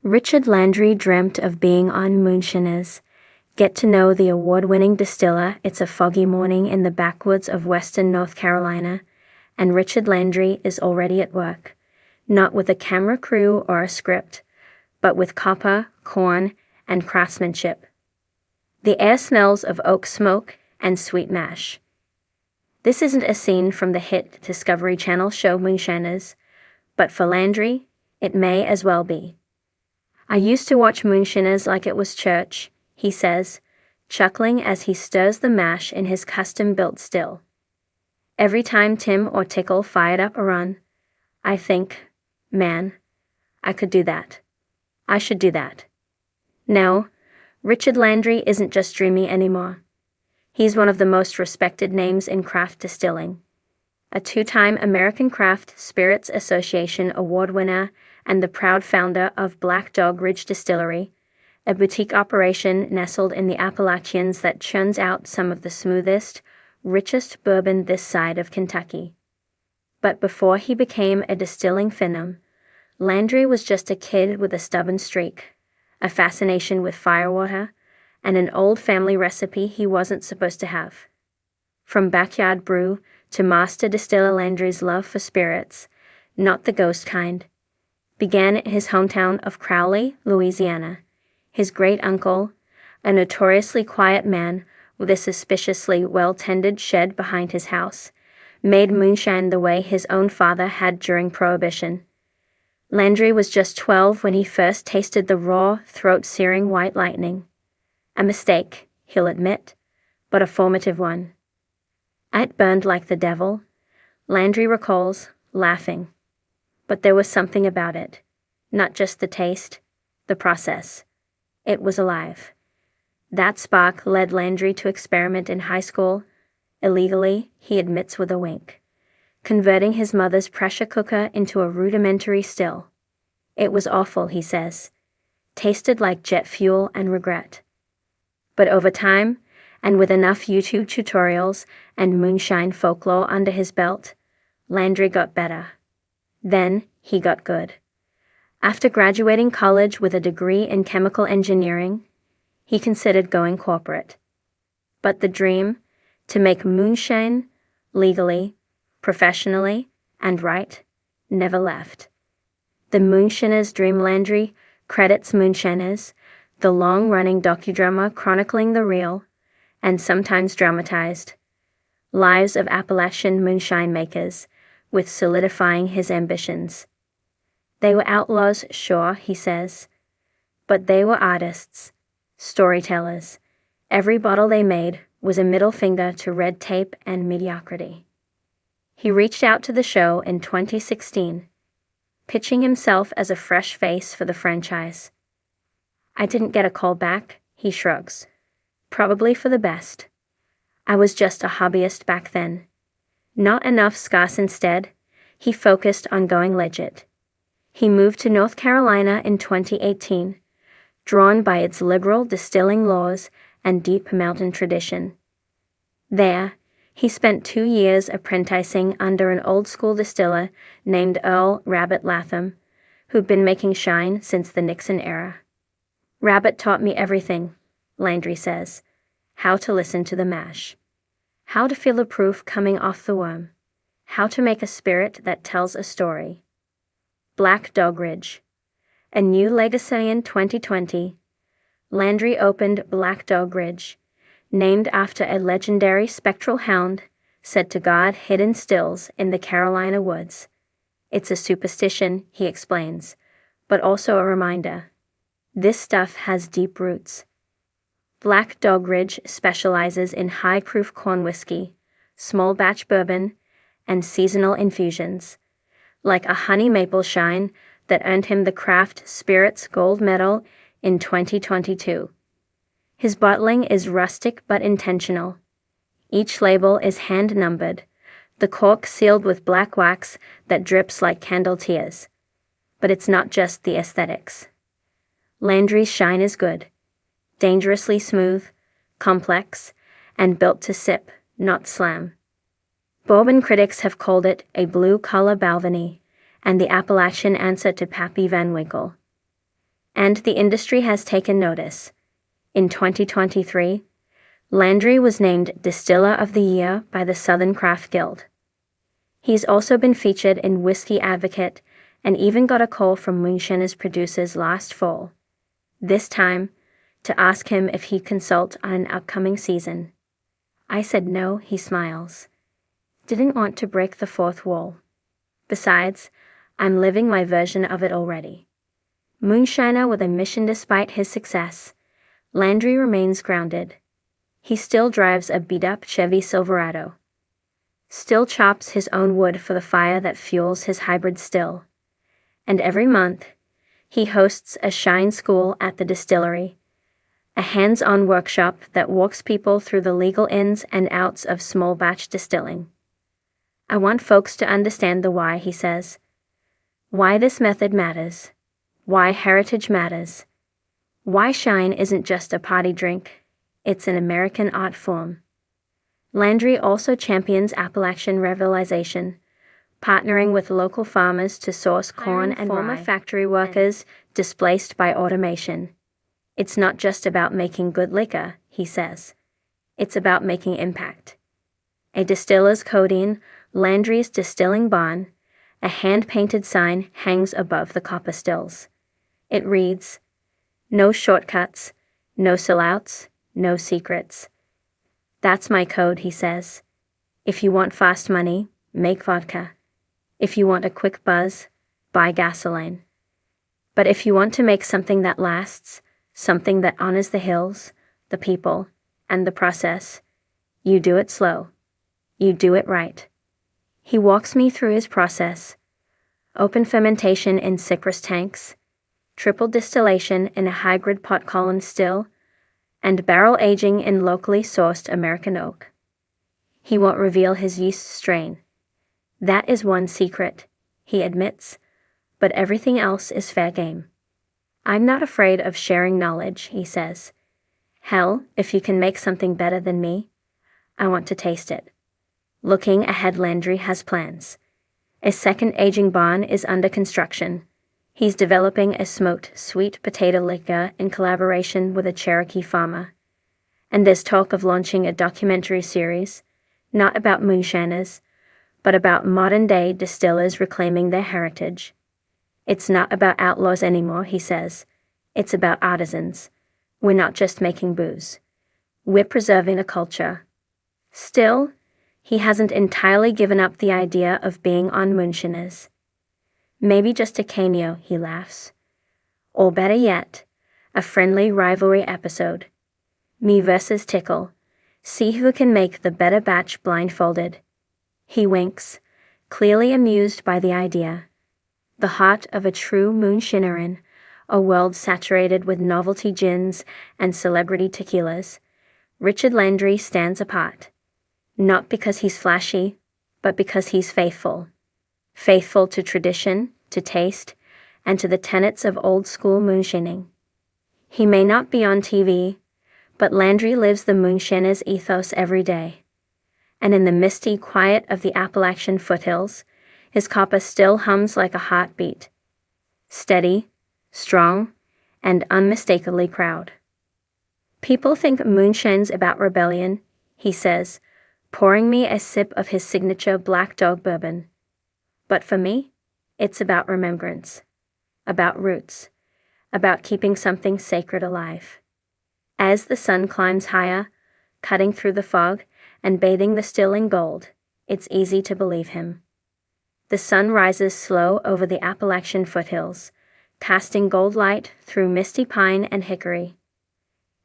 Richard Landry dreamt of being on Moonshiners. Get to know the award-winning distiller. It's a foggy morning in the backwoods of western North Carolina, and Richard Landry is already at work. Not with a camera crew or a script, but with copper, corn, and craftsmanship. The air smells of oak smoke and sweet mash. This isn't a scene from the hit Discovery Channel show Moonshiners, but for Landry, it may as well be. I used to watch Moonshiners like it was church, he says, chuckling as he stirs the mash in his custom-built still. Every time Tim or Tickle fired up a run, I think, man, I could do that. I should do that. No, Richard Landry isn't just dreamy anymore. He's one of the most respected names in craft distilling. A two-time American Craft Spirits Association award winner and the proud founder of Black Dog Ridge Distillery, a boutique operation nestled in the Appalachians that churns out some of the smoothest, richest bourbon this side of Kentucky. But before he became a distilling phenom, Landry was just a kid with a stubborn streak, a fascination with firewater, and an old family recipe he wasn't supposed to have. From backyard brew to master distiller Landry's love for spirits, not the ghost kind, began in his hometown of Crowley, Louisiana. His great-uncle, a notoriously quiet man with a suspiciously well-tended shed behind his house, made moonshine the way his own father had during Prohibition. Landry was just 12 when he first tasted the raw, throat-searing White Lightning. A mistake, he'll admit, but a formative one. It burned like the devil, Landry recalls, laughing. But there was something about it. Not just the taste, the process. It was alive. That spark led Landry to experiment in high school, illegally, he admits with a wink, converting his mother's pressure cooker into a rudimentary still. It was awful, he says. Tasted like jet fuel and regret. But over time, and with enough YouTube tutorials and moonshine folklore under his belt, Landry got better. Then, he got good. After graduating college with a degree in chemical engineering, he considered going corporate. But the dream, to make moonshine, legally, professionally, and right, never left. The Moonshiners Dream. Landry credits Moonshiners, the long-running docudrama chronicling the real, and sometimes dramatized, lives of Appalachian moonshine makers, with solidifying his ambitions. They were outlaws, sure, he says, but they were artists, storytellers. Every bottle they made was a middle finger to red tape and mediocrity. He reached out to the show in 2016, pitching himself as a fresh face for the franchise. I didn't get a call back, he shrugs. Probably for the best. I was just a hobbyist back then. Not enough scarce. Instead, he focused on going legit. He moved to North Carolina in 2018, drawn by its liberal distilling laws and deep mountain tradition. There, he spent 2 years apprenticing under an old-school distiller named Earl Rabbit Latham, who'd been making shine since the Nixon era. Rabbit taught me everything, Landry says. How to listen to the mash. How to feel the proof coming off the worm. How to make a spirit that tells a story. Black Dog Ridge. A new legacy in 2020. Landry opened Black Dog Ridge, named after a legendary spectral hound said to guard hidden stills in the Carolina woods. It's a superstition, he explains, but also a reminder. This stuff has deep roots. Black Dog Ridge specializes in high-proof corn whiskey, small-batch bourbon, and seasonal infusions, like a honey maple shine that earned him the Craft Spirits Gold Medal in 2022. His bottling is rustic but intentional. Each label is hand-numbered, the cork sealed with black wax that drips like candle tears. But it's not just the aesthetics. Landry's shine is good. Dangerously smooth, complex, and built to sip, not slam. Bourbon critics have called it a blue-collar Balvenie, and the Appalachian answer to Pappy Van Winkle. And the industry has taken notice. In 2023, Landry was named Distiller of the Year by the Southern Craft Guild. He's also been featured in Whiskey Advocate and even got a call from Moonshiners producers last fall, this time to ask him if he'd consult on an upcoming season. I said no, he smiles. Didn't want to break the fourth wall. Besides, I'm living my version of it already. Moonshiner with a mission despite his success, Landry remains grounded. He still drives a beat-up Chevy Silverado. Still chops his own wood for the fire that fuels his hybrid still. And every month, he hosts a shine school at the distillery, a hands-on workshop that walks people through the legal ins and outs of small batch distilling. I want folks to understand the why, he says. Why this method matters. Why heritage matters. Why shine isn't just a party drink, it's an American art form. Landry also champions Appalachian revitalization, partnering with local farmers to source corn and former factory workers displaced by automation. It's not just about making good liquor, he says. It's about making impact. A distiller's codeine, Landry's Distilling Barn, a hand-painted sign hangs above the copper stills. It reads, "No shortcuts, no sellouts, no secrets." That's my code, he says. If you want fast money, make vodka. If you want a quick buzz, buy gasoline. But if you want to make something that lasts, something that honors the hills, the people, and the process, you do it slow. You do it right. He walks me through his process. Open fermentation in cypress tanks, triple distillation in a hybrid pot column still, and barrel aging in locally sourced American oak. He won't reveal his yeast strain. That is one secret, he admits, but everything else is fair game. I'm not afraid of sharing knowledge, he says. Hell, if you can make something better than me, I want to taste it. Looking ahead, Landry has plans. A second aging barn is under construction. He's developing a smoked sweet potato liquor in collaboration with a Cherokee farmer. And there's talk of launching a documentary series, not about moonshiners, but about modern-day distillers reclaiming their heritage. It's not about outlaws anymore, he says. It's about artisans. We're not just making booze. We're preserving a culture. Still, he hasn't entirely given up the idea of being on Moonshiners. Maybe just a cameo, he laughs. Or better yet, a friendly rivalry episode. Me versus Tickle. See who can make the better batch blindfolded. He winks, clearly amused by the idea. The heart of a true moonshiner, a world saturated with novelty gins and celebrity tequilas, Richard Landry stands apart. Not because he's flashy, but because he's faithful. Faithful to tradition, to taste, and to the tenets of old-school moonshining. He may not be on TV, but Landry lives the moonshiner's ethos every day. And in the misty quiet of the Appalachian foothills, his copper still hums like a heartbeat. Steady, strong, and unmistakably proud. People think moonshine's about rebellion, he says, pouring me a sip of his signature Black Dog bourbon. But for me, it's about remembrance, about roots, about keeping something sacred alive. As the sun climbs higher, cutting through the fog and bathing the still in gold, it's easy to believe him. The sun rises slow over the Appalachian foothills, casting gold light through misty pine and hickory.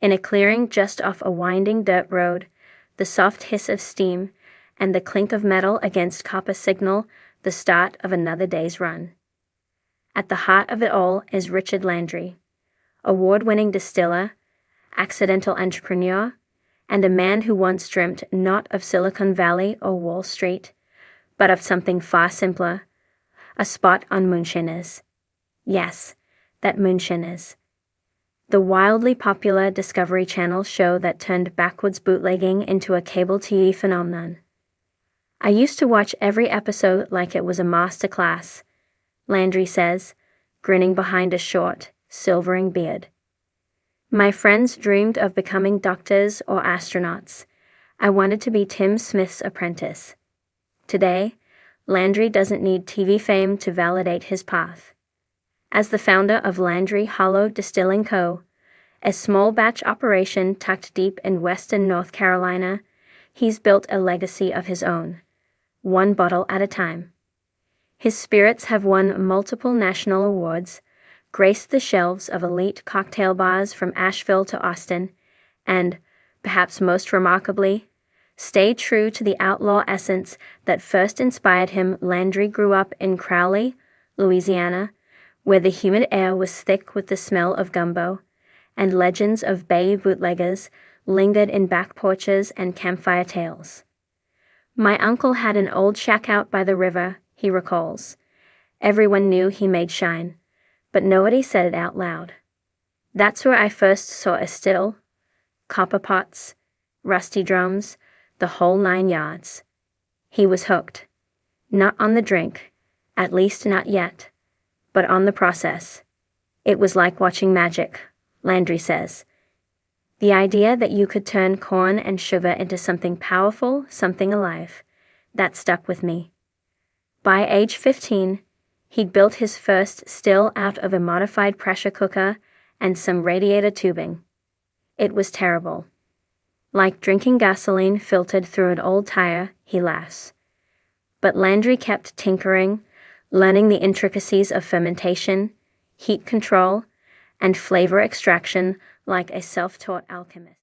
In a clearing just off a winding dirt road, the soft hiss of steam and the clink of metal against copper signal the start of another day's run. At the heart of it all is Richard Landry, award-winning distiller, accidental entrepreneur, and a man who once dreamt not of Silicon Valley or Wall Street, but of something far simpler, a spot on Moonshiners. Yes, that Moonshiners. The wildly popular Discovery Channel show that turned backwoods bootlegging into a cable TV phenomenon. I used to watch every episode like it was a master class, Landry says, grinning behind a short, silvering beard. My friends dreamed of becoming doctors or astronauts. I wanted to be Tim Smith's apprentice. Today, Landry doesn't need TV fame to validate his path. As the founder of Landry Hollow Distilling Co., a small batch operation tucked deep in western North Carolina, he's built a legacy of his own, one bottle at a time. His spirits have won multiple national awards, graced the shelves of elite cocktail bars from Asheville to Austin, and, perhaps most remarkably, stayed true to the outlaw essence that first inspired him. Landry grew up in Crowley, Louisiana, where the humid air was thick with the smell of gumbo, and legends of Bay bootleggers lingered in back porches and campfire tales. My uncle had an old shack out by the river, he recalls. Everyone knew he made shine, but nobody said it out loud. That's where I first saw a still, copper pots, rusty drums, the whole 9 yards. He was hooked. Not on the drink, at least not yet, but on the process. It was like watching magic, Landry says. The idea that you could turn corn and sugar into something powerful, something alive, that stuck with me. By age 15, he'd built his first still out of a modified pressure cooker and some radiator tubing. It was terrible. Like drinking gasoline filtered through an old tire, he laughs. But Landry kept tinkering, learning the intricacies of fermentation, heat control, and flavor extraction like a self-taught alchemist.